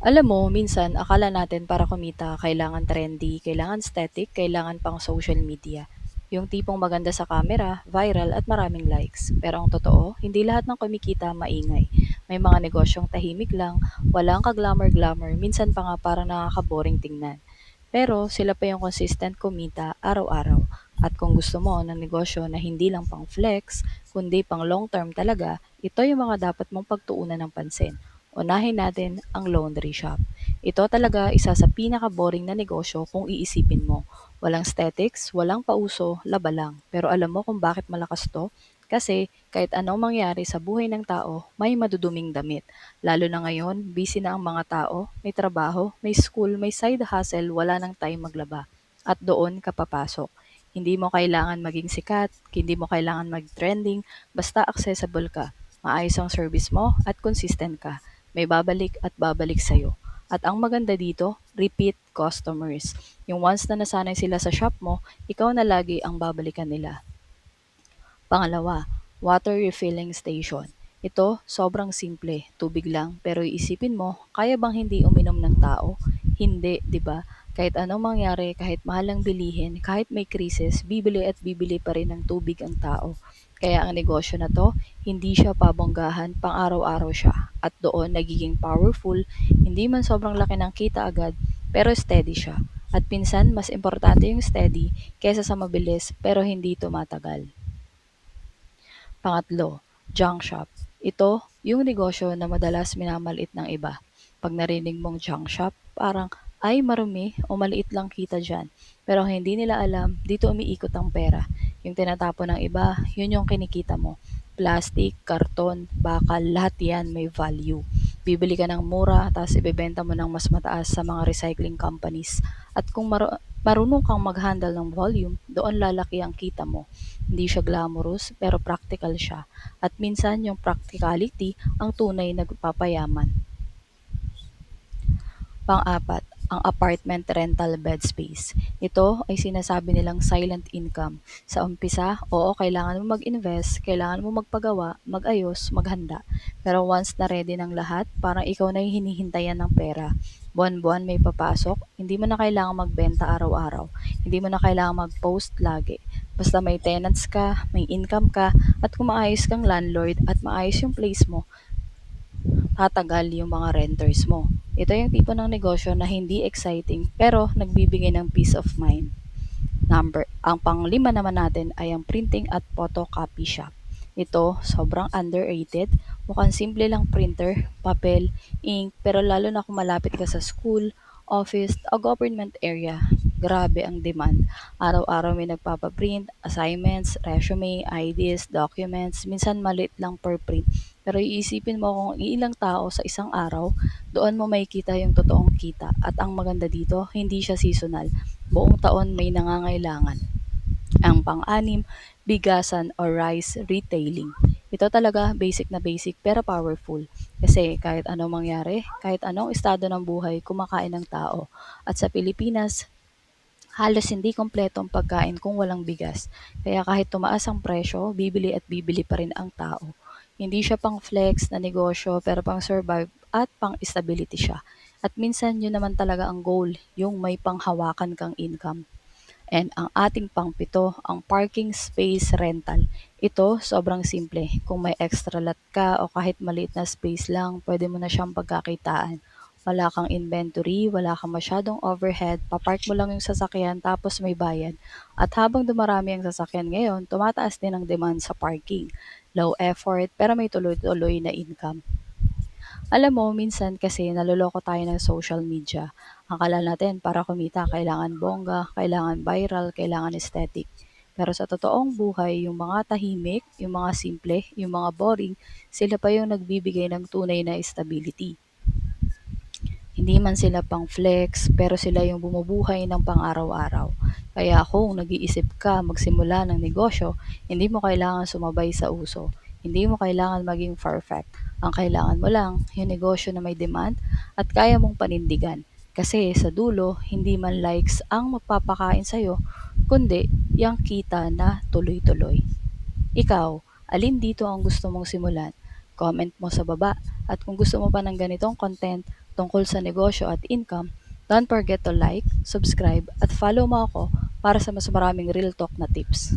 Alam mo, minsan akala natin para kumita kailangan trendy, kailangan aesthetic, kailangan pang social media. Yung tipong maganda sa camera, viral at maraming likes. Pero ang totoo, hindi lahat ng kumikita maingay. May mga negosyong tahimik lang, walang ka-glamour-glamour, minsan pa nga parang nakaka-boring tingnan. Pero sila pa yung consistent kumita araw-araw. At kung gusto mo ng negosyo na hindi lang pang flex, kundi pang long term talaga, ito yung mga dapat mong pagtuunan ng pansin. Unahin natin ang laundry shop. Ito talaga isa sa pinaka-boring na negosyo kung iisipin mo. Walang aesthetics, walang pauso, laba lang. Pero alam mo kung bakit malakas to? Kasi kahit anong mangyari sa buhay ng tao, may maduduming damit. Lalo na ngayon, busy na ang mga tao, may trabaho, may school, may side hustle, wala nang time maglaba. At doon ka papasok. Hindi mo kailangan maging sikat, hindi mo kailangan mag-trending, basta accessible ka, maayos ang service mo at consistent ka. May babalik at babalik sa'yo. At ang maganda dito, repeat customers. Yung once na nasanay sila sa shop mo, ikaw na lagi ang babalikan nila. Pangalawa, water refilling station. Ito, sobrang simple, tubig lang, pero iisipin mo, kaya bang hindi uminom ng tao? Hindi, 'di ba? Kahit anong mangyari, kahit mahal ang bilihin, kahit may krisis, bibili at bibili pa rin ng tubig ang tao. Kaya ang negosyo na to, hindi siya pabonggahan, pang araw-araw siya. At doon nagiging powerful, hindi man sobrang laki ng kita agad, pero steady siya. At pinsan, mas importante yung steady kaysa sa mabilis pero hindi tumatagal. Pangatlo, junk shop. Ito, yung negosyo na madalas minamaliit ng iba. Pag narinig mong junk shop, parang, ay marumi o maliit lang kita dyan. Pero ang hindi nila alam, dito umiikot ang pera. Yung tinatapon ng iba, yun yung kinikita mo. Plastic, karton, bakal, lahat yan may value. Bibili ka ng mura, tapos ibebenta mo ng mas mataas sa mga recycling companies. At kung marunong kang mag-handle ng volume, doon lalaki ang kita mo. Hindi siya glamorous, pero practical siya. At minsan yung practicality ang tunay na nagpapayaman. Pang-apat, ang apartment rental bed space. Ito ay sinasabi nilang silent income. Sa umpisa, oo, kailangan mo mag-invest, kailangan mo magpagawa, mag-ayos, maghanda. Pero once na ready ng lahat, parang ikaw na yung hinihintayan ng pera. Buwan-buwan may papasok, hindi mo na kailangan magbenta araw-araw. Hindi mo na kailangan mag-post lagi. Basta may tenants ka, may income ka, at kung maayos kang landlord at maayos yung place mo, tatagal yung mga renters mo. Ito yung tipo ng negosyo na hindi exciting pero nagbibigay ng peace of mind. Ang panglima naman natin ay ang printing at photocopy shop. Ito, sobrang underrated. Mukhang simple lang printer, papel, ink, pero lalo na kung malapit ka sa school, office, o government area. Grabe ang demand. Araw-araw may nagpapaprint, assignments, resume, IDs, documents, minsan maliit lang per print. Pero iisipin mo kung iilang tao sa isang araw, doon mo makikita yung totoong kita. At ang maganda dito, hindi siya seasonal. Buong taon may nangangailangan. Ang pang-anim, bigasan or rice retailing. Ito talaga basic na basic pero powerful. Kasi kahit anong mangyari, kahit anong estado ng buhay, kumakain ng tao. At sa Pilipinas, halos hindi kompletong pagkain kung walang bigas. Kaya kahit tumaas ang presyo, bibili at bibili pa rin ang tao. Hindi siya pang flex na negosyo pero pang survive at pang stability siya. At minsan yun naman talaga ang goal, yung may panghawakan kang income. And ang ating pangpito, ang parking space rental. Ito, sobrang simple. Kung may extra lot ka o kahit maliit na space lang, pwede mo na siyang pagkakitaan. Wala kang inventory, wala kang masyadong overhead, papark mo lang yung sasakyan tapos may bayad. At habang dumarami ang sasakyan ngayon, tumataas din ang demand sa parking. Low effort pero may tuloy-tuloy na income. Alam mo, minsan kasi naloloko tayo ng social media. Akala natin para kumita, kailangan bongga, kailangan viral, kailangan aesthetic. Pero sa totoong buhay, yung mga tahimik, yung mga simple, yung mga boring, sila pa yung nagbibigay ng tunay na stability. Hindi man sila pang flex, pero sila yung bumubuhay ng pang-araw-araw. Kaya kung nag-iisip ka magsimula ng negosyo, hindi mo kailangan sumabay sa uso. Hindi mo kailangan maging perfect. Ang kailangan mo lang, yung negosyo na may demand at kaya mong panindigan. Kasi sa dulo, hindi man likes ang magpapakain sa'yo, kundi yung kita na tuloy-tuloy. Ikaw, alin dito ang gusto mong simulan? Comment mo sa baba. At kung gusto mo pa ng ganitong content, tungkol sa negosyo at income, don't forget to like, subscribe at follow mo ako para sa mas maraming real talk na tips.